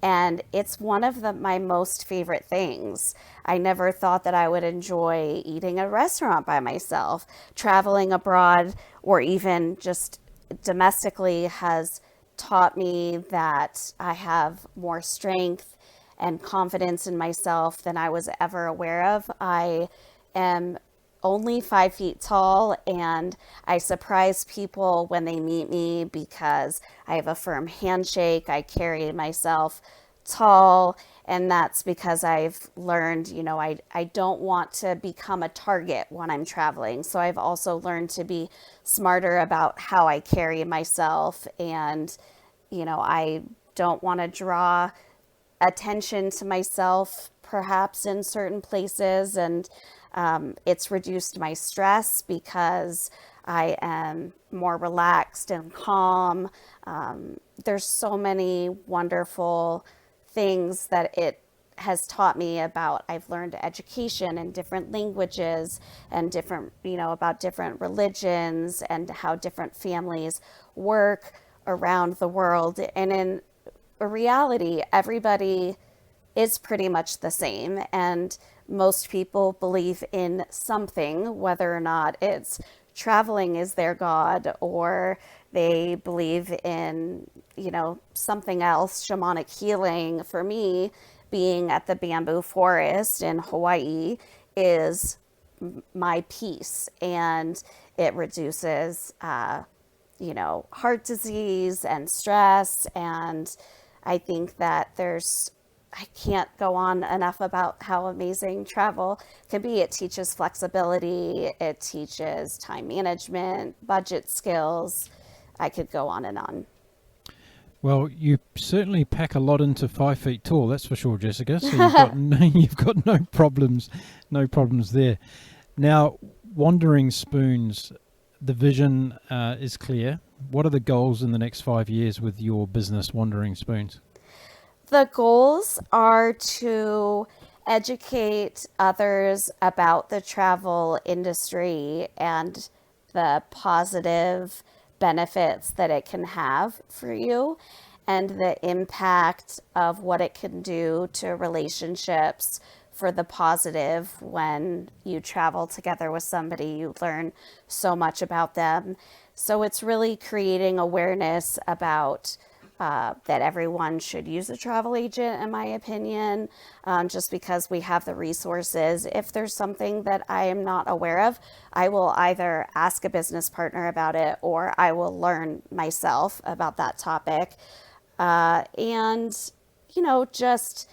And it's one of my most favorite things. I never thought that I would enjoy eating at a restaurant by myself. Traveling abroad or even just domestically has taught me that I have more strength and confidence in myself than I was ever aware of. I am only 5 feet tall, and I surprise people when they meet me because I have a firm handshake. I carry myself tall, and that's because I've learned, I don't want to become a target when I'm traveling. So I've also learned to be smarter about how I carry myself, and, I don't want to draw attention to myself, perhaps in certain places. And it's reduced my stress because I am more relaxed and calm. There's so many wonderful things that it has taught me about. I've learned education and different languages and different, about different religions and how different families work around the world. And in reality, everybody is pretty much the same. And most people believe in something, whether or not it's traveling is their God or they believe in, something else, shamanic healing. For me, being at the bamboo forest in Hawaii is my peace, and it reduces, heart disease and stress. And I think that I can't go on enough about how amazing travel can be. It teaches flexibility, it teaches time management, budget skills. I could go on and on. Well, you certainly pack a lot into 5 feet tall, that's for sure, Jessica. So you've got no problems, there. Now, Wandering Spoons, the vision is clear. What are the goals in the next 5 years with your business, Wandering Spoons? The goals are to educate others about the travel industry and the positive benefits that it can have for you and the impact of what it can do to relationships for the positive. When you travel together with somebody, you learn so much about them. So it's really creating awareness about that everyone should use a travel agent, in my opinion, just because we have the resources. If there's something that I am not aware of, I will either ask a business partner about it or I will learn myself about that topic. And, just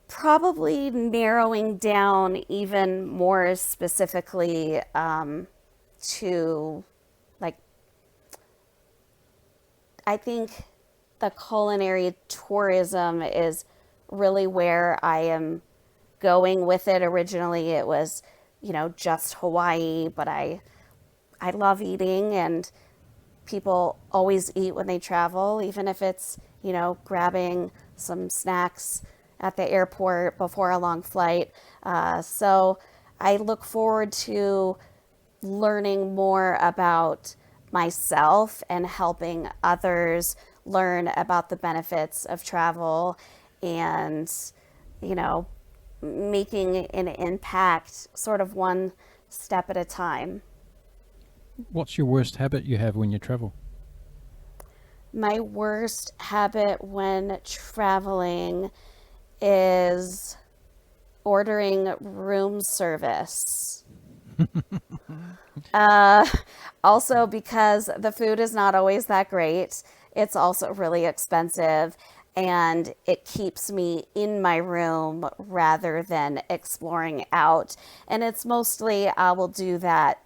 probably narrowing down even more specifically to, like, I think the culinary tourism is really where I am going with it. Originally, it was, just Hawaii, but I love eating, and people always eat when they travel, even if it's, grabbing some snacks at the airport before a long flight. So I look forward to learning more about myself and helping others learn about the benefits of travel and, making an impact sort of one step at a time. What's your worst habit you have when you travel? My worst habit when traveling is ordering room service. Also, because the food is not always that great, it's also really expensive, and it keeps me in my room rather than exploring out. And it's mostly I will do that,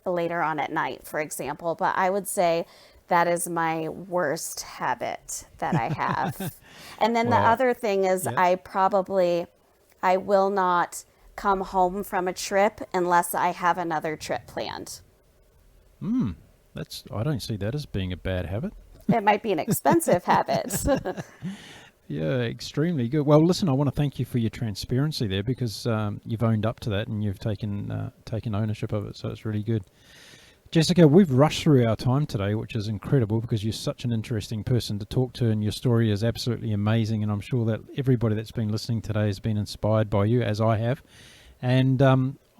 later on at night, for example. But I would say that is my worst habit that I have. And then the Well, other thing is yeah. I will not come home from a trip unless I have another trip planned. I don't see that as being a bad habit. It might be an expensive habit. Yeah, extremely good. Well, listen, I want to thank you for your transparency there, because you've owned up to that and you've taken ownership of it. So it's really good. Jessica, we've rushed through our time today, which is incredible because you're such an interesting person to talk to, and your story is absolutely amazing. And I'm sure that everybody that's been listening today has been inspired by you, as I have. And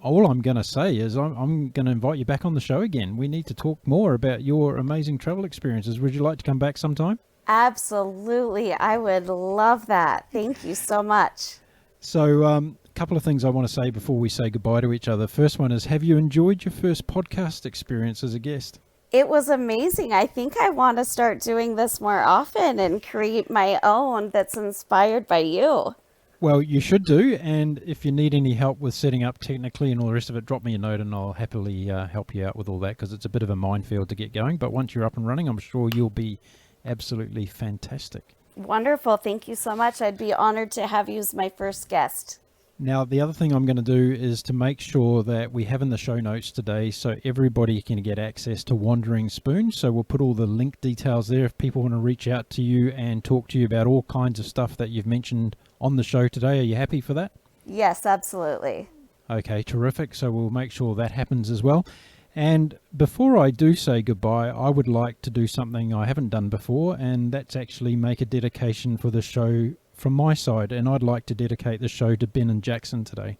all I'm going to say is I'm going to invite you back on the show again. We need to talk more about your amazing travel experiences. Would you like to come back sometime? Absolutely. I would love that. Thank you so much. So a couple of things I want to say before we say goodbye to each other. First one is, have you enjoyed your first podcast experience as a guest? It was amazing. I think I want to start doing this more often and create my own that's inspired by you. Well, you should do. And if you need any help with setting up technically and all the rest of it, drop me a note and I'll happily help you out with all that, because it's a bit of a minefield to get going. But once you're up and running, I'm sure you'll be absolutely fantastic. Wonderful. Thank you so much. I'd be honored to have you as my first guest. Now, the other thing I'm going to do is to make sure that we have in the show notes today so everybody can get access to Wandering Spoon. So we'll put all the link details there if people want to reach out to you and talk to you about all kinds of stuff that you've mentioned on the show today. Are you happy for that? Yes, absolutely. Okay, terrific. So we'll make sure that happens as well. And before I do say goodbye, I would like to do something I haven't done before, and that's actually make a dedication for the show from my side. And I'd like to dedicate the show to Ben and Jackson today,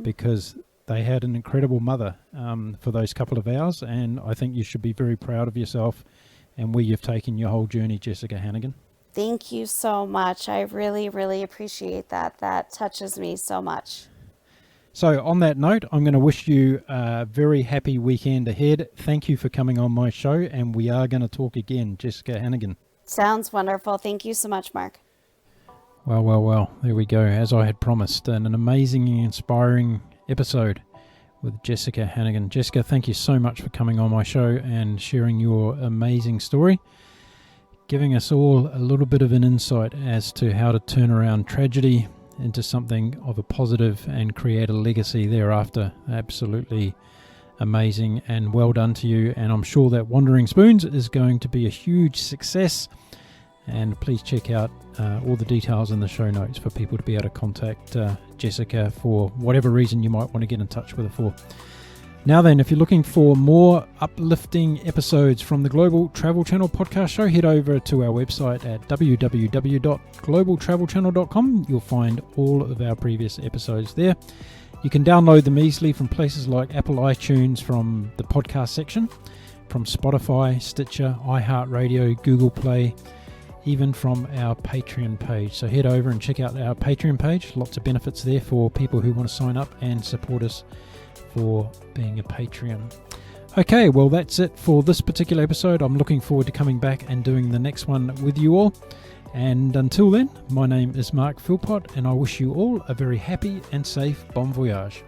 because they had an incredible mother for those couple of hours, and I think you should be very proud of yourself and where you've taken your whole journey, Jessica Hanaghan. Thank you so much. I really, really appreciate that. That touches me so much. So on that note, I'm going to wish you a very happy weekend ahead. Thank you for coming on my show, and we are going to talk again, Jessica Hanaghan. Sounds wonderful. Thank you so much, Mark. Well, there we go. As I had promised, an amazing and inspiring episode with Jessica Hanaghan. Jessica, thank you so much for coming on my show and sharing your amazing story, giving us all a little bit of an insight as to how to turn around tragedy into something of a positive and create a legacy thereafter. Absolutely amazing, and well done to you. And I'm sure that Wandering Spoons is going to be a huge success. And please check out all the details in the show notes for people to be able to contact Jessica for whatever reason you might want to get in touch with her for. Now then, if you're looking for more uplifting episodes from the Global Travel Channel podcast show, head over to our website at www.globaltravelchannel.com. You'll find all of our previous episodes there. You can download them easily from places like Apple iTunes from the podcast section, from Spotify, Stitcher, iHeartRadio, Google Play, even from our Patreon page. So head over and check out our Patreon page. Lots of benefits there for people who want to sign up and support us for being a Patreon. Okay, well, that's it for this particular episode. I'm looking forward to coming back and doing the next one with you all. And until then, my name is Mark Philpott, and I wish you all a very happy and safe bon voyage.